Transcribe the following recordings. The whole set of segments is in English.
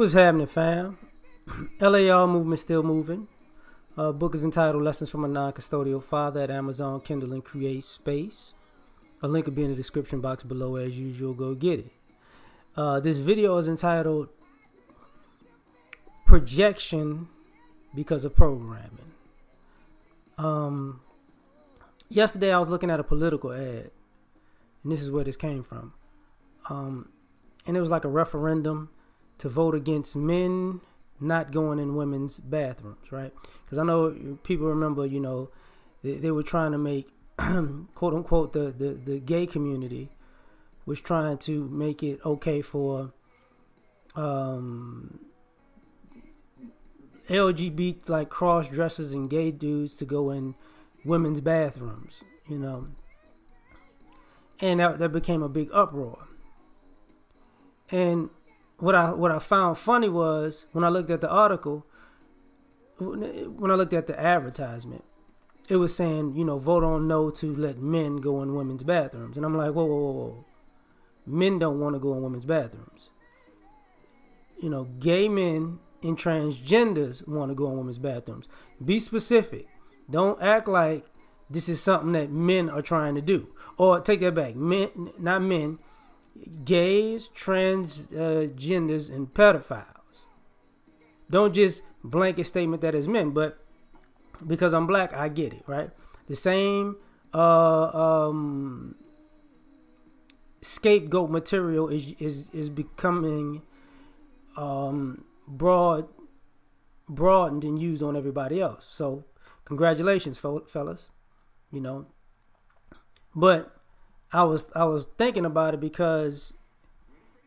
What's happening, fam? L.A.R. movement still moving. Book is entitled Lessons from a Non-Custodial Father at Amazon, Kindle, and Create Space. A link will be in the description box below as usual. Go get it. This video is entitled Projection Because of Programming. Yesterday I was looking at a political ad, and this is where this came from. And it was like a referendum to vote against men not going in women's bathrooms, right? Because I know people remember, they were trying to make, quote unquote, the gay community was trying to make it okay for LGBT, like cross dressers and gay dudes, to go in women's bathrooms, and that became a big uproar. And what I found funny was when I looked at the article, when I looked at the advertisement, it was saying, vote on no to let men go in women's bathrooms. And I'm like, whoa. Men don't want to go in women's bathrooms. Gay men and transgenders want to go in women's bathrooms. Be specific. Don't act like this is something that men are trying to do. Or take that back. Men, not men. Gays, transgenders, and pedophiles. Don't just blanket statement that is men, but because I'm black, I get it, right? The same scapegoat material is becoming broadened and used on everybody else. So congratulations, fellas. But I was thinking about it because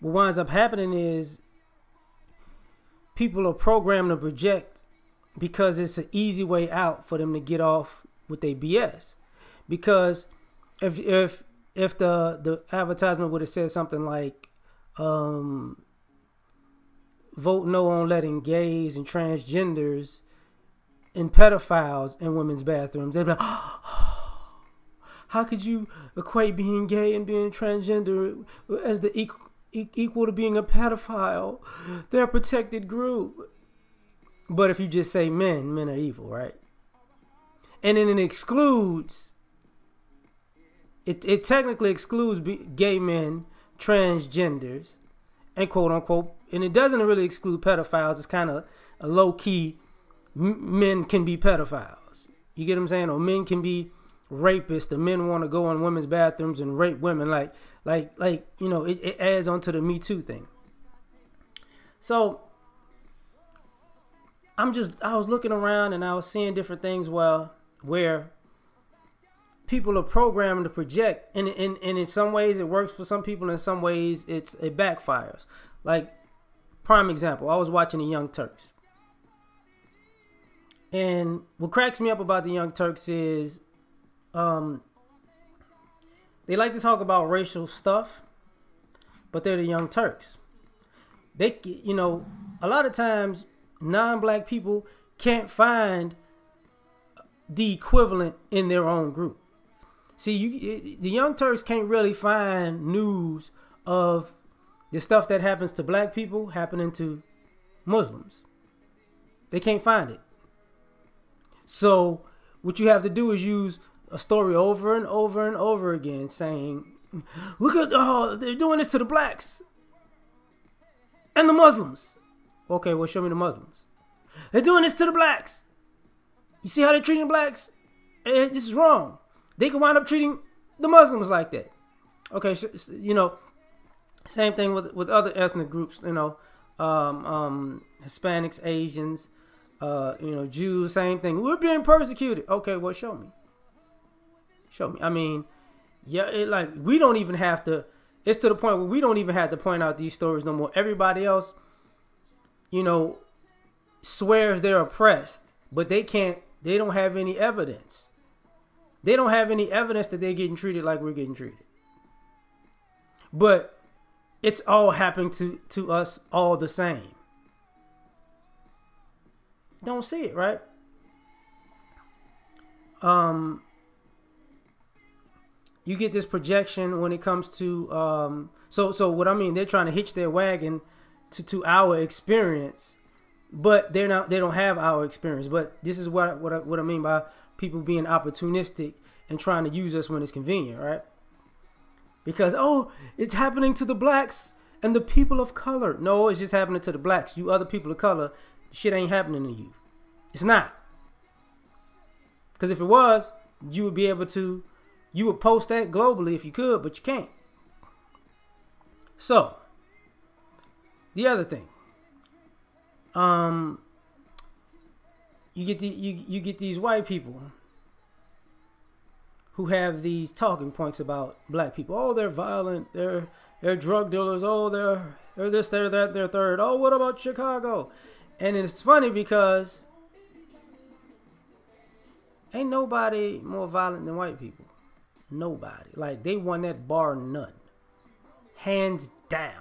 what winds up happening is people are programmed to project because it's an easy way out for them to get off with their BS. Because if the advertisement would have said something like vote no on letting gays and transgenders and pedophiles in women's bathrooms, they'd be like, how could you equate being gay and being transgender as the equal to being a pedophile? They're a protected group. But if you just say men are evil, right? And then it excludes, it technically excludes gay men, transgenders, and quote unquote, and it doesn't really exclude pedophiles. It's kind of a low key, men can be pedophiles. You get what I'm saying? Or men can be rapists. The men want to go in women's bathrooms and rape women, it adds on to the Me Too thing. So I was looking around and I was seeing different things where people are programmed to project, and in some ways it works for some people, in some ways it backfires. Like, prime example, I was watching the Young Turks, and what cracks me up about the Young Turks is they like to talk about racial stuff, but they're the Young Turks. They, a lot of times non-black people can't find the equivalent in their own group. See, the Young Turks can't really find news of the stuff that happens to black people happening to Muslims. They can't find it. So what you have to do is use a story over and over and over again saying, look at, they're doing this to the blacks and the Muslims. Okay, well, show me the Muslims. They're doing this to the blacks. You see how they're treating blacks? This is wrong. They can wind up treating the Muslims like that. Okay, same thing with other ethnic groups, Hispanics, Asians, Jews, same thing. We're being persecuted. Okay, well, show me. I mean, yeah, we don't even have to, it's to the point where we don't even have to point out these stories no more. Everybody else, swears they're oppressed, but they don't have any evidence. They don't have any evidence that they're getting treated like we're getting treated. But it's all happening to us all the same. Don't see it, right? You get this projection when it comes to so what I mean, they're trying to hitch their wagon to our experience, but they don't have our experience. But this is what I mean by people being opportunistic and trying to use us when it's convenient, right? Because it's happening to the blacks and the people of color. No, it's just happening to the blacks. You other people of color, shit ain't happening to you. It's not. Because if it was, you would be able to, you would post that globally if you could, but you can't. So, the other thing, you get these white people who have these talking points about black people. Oh, they're violent. They're drug dealers. Oh, they're this, they're that, they're third. Oh, what about Chicago? And it's funny because ain't nobody more violent than white people. Nobody. Like, they won that bar none. Hands down.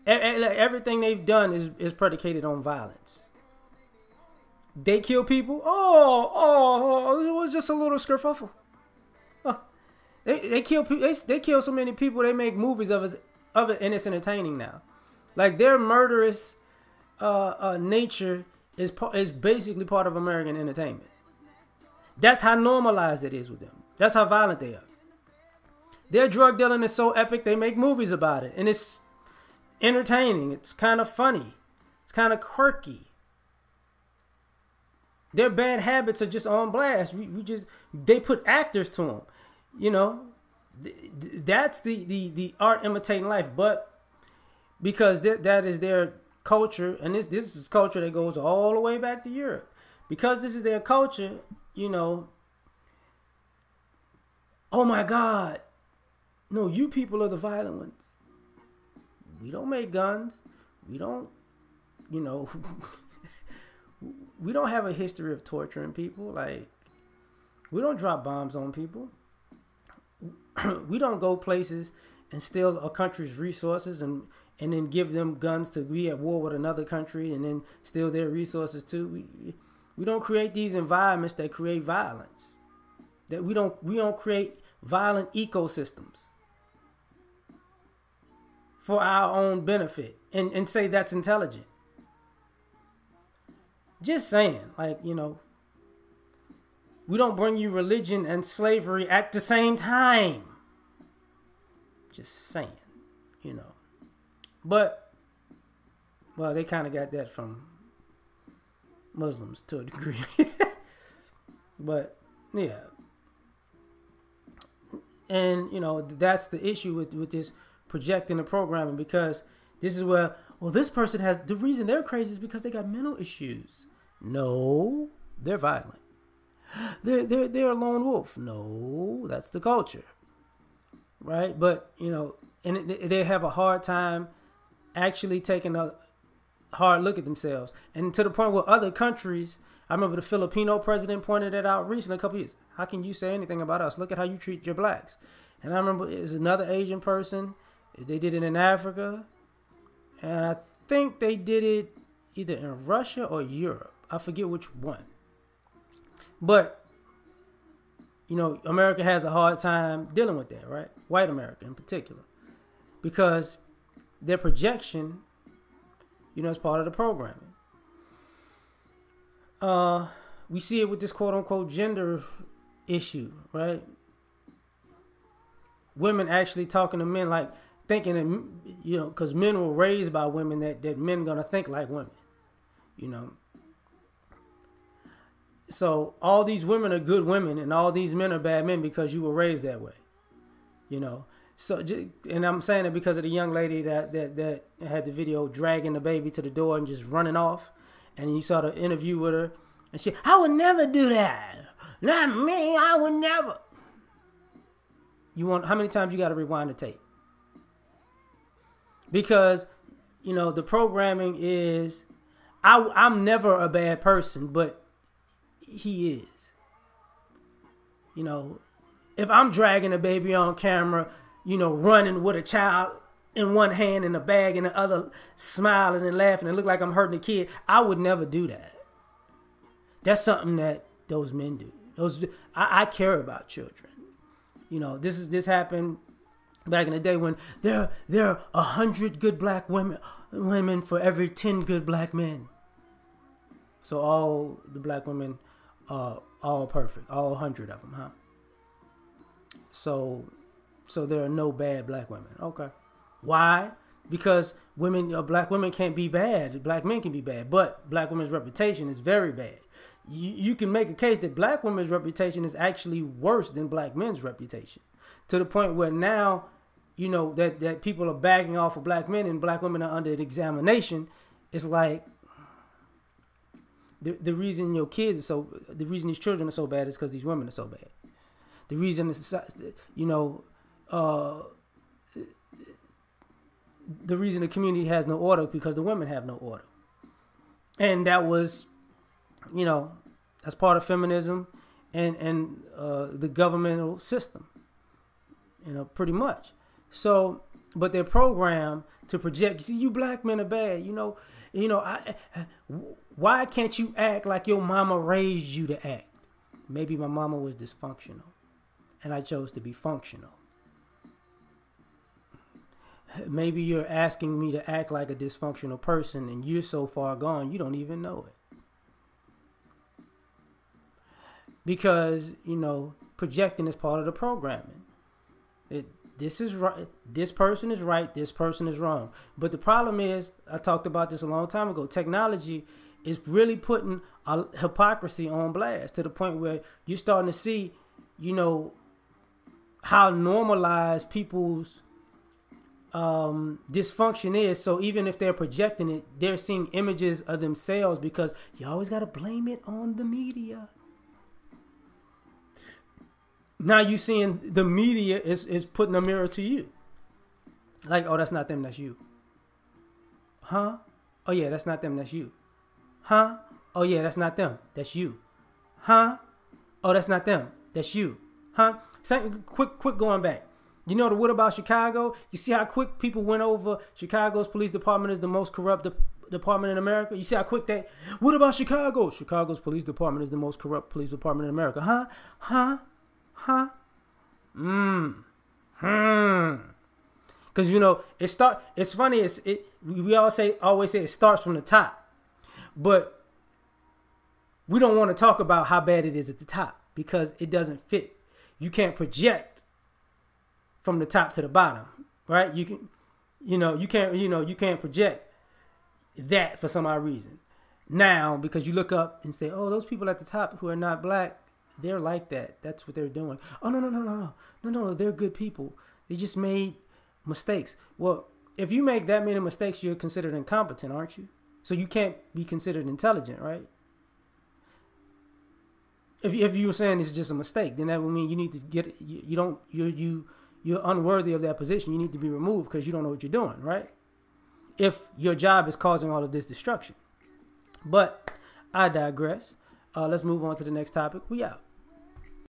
Everything they've done is predicated on violence. They kill people. It was just a little skerfuffle. They kill people. They kill so many people. They make movies of it, and it's entertaining now. Like, their murderous nature is basically part of American entertainment. That's how normalized it is with them. That's how violent they are. Their drug dealing is so epic, they make movies about it, and it's entertaining. It's kind of funny. It's kind of quirky. Their bad habits are just on blast. They put actors to them. You know, that's the art imitating life. But because that is their culture, and this is culture that goes all the way back to Europe. Because this is their culture, you know, oh my God, no, you people are the violent ones. We don't make guns. We don't, you know, we don't have a history of torturing people. Like, we don't drop bombs on people. We don't go places and steal a country's resources and then give them guns to be at war with another country and then steal their resources too. We don't create these environments that create violence. That we don't create violent ecosystems for our own benefit and say that's intelligent. Just saying, like, you know, we don't bring you religion and slavery at the same time. Just saying, you know. But, well, they kind of got that from Muslims to a degree. But, yeah. And, you know, that's the issue with this projecting the programming, because this is where, well, this person has, the reason they're crazy is because they got mental issues. No, they're violent. They're a lone wolf. No, that's the culture. Right? But, you know, and they have a hard time actually taking a hard look at themselves. And to the point where other countries, I remember the Filipino president pointed it out recently, a couple years. How can you say anything about us? Look at how you treat your blacks. And I remember it was another Asian person. They did it in Africa. And I think they did it either in Russia or Europe. I forget which one. But, you know, America has a hard time dealing with that, right? White America in particular. Because their projection, you know, is part of the programming. We see it with this quote-unquote gender issue, right? Women actually talking to men, like thinking that, you know, because men were raised by women that men going to think like women, you know. So all these women are good women and all these men are bad men because you were raised that way, you know. So, and I'm saying it because of the young lady that had the video dragging the baby to the door and just running off. And you saw the interview with her. And she, I would never do that. Not me, I would never. How many times you got to rewind the tape? Because, you know, the programming is, I'm never a bad person, but he is. You know, if I'm dragging a baby on camera, you know, running with a child in one hand and a bag in the other, smiling and laughing and look like I'm hurting a kid, I would never do that. That's something that those men do. I care about children. You know, this happened Back in the day when there are 100 good black women for every 10 good black men. So all the black women are all perfect, all 100 of them, huh? So there are no bad black women. Okay. Why? Because black women can't be bad. Black men can be bad, but black women's reputation is very bad. You can make a case that black women's reputation is actually worse than black men's reputation, to the point where now, that people are backing off of black men and black women are under examination. It's like the reason the reason these children are so bad is because these women are so bad. The reason the reason the community has no order because the women have no order. And that was, that's part of feminism and the governmental system, pretty much. So, but they're programmed to project, see, you black men are bad, why can't you act like your mama raised you to act? Maybe my mama was dysfunctional and I chose to be functional. Maybe you're asking me to act like a dysfunctional person and you're so far gone you don't even know it. Because, projecting is part of the programming. This is right, this person is right, this person is wrong. But the problem is, I talked about this a long time ago, technology is really putting hypocrisy on blast to the point where you're starting to see, how normalized people's dysfunction is. So even if they're projecting it, they're seeing images of themselves because you always got to blame it on the media. Now you seeing the media is putting a mirror to you. Like, oh, that's not them, that's you. Huh? Oh yeah, that's not them, that's you. Huh? Oh yeah, that's not them, that's you. Huh? Oh, that's not them, that's you. Huh? Quick going back. The what about Chicago? You see how quick people went over Chicago's police department is the most corrupt department in America? You see how quick that, what about Chicago? Chicago's police department is the most corrupt police department in America. Huh? Huh? Because it's funny. We always say it starts from the top, but we don't want to talk about how bad it is at the top because it doesn't fit. You can't project from the top to the bottom, right? You can't project that for some odd reason. Now, because you look up and say, oh, those people at the top who are not black, they're like that. That's what they're doing. Oh, no, they're good people. They just made mistakes. Well, if you make that many mistakes, you're considered incompetent, aren't you? So you can't be considered intelligent, right? If you were saying it's just a mistake, then that would mean you need to get you're unworthy of that position. You need to be removed because you don't know what you're doing, right? If your job is causing all of this destruction. But I digress. Let's move on to the next topic. We out.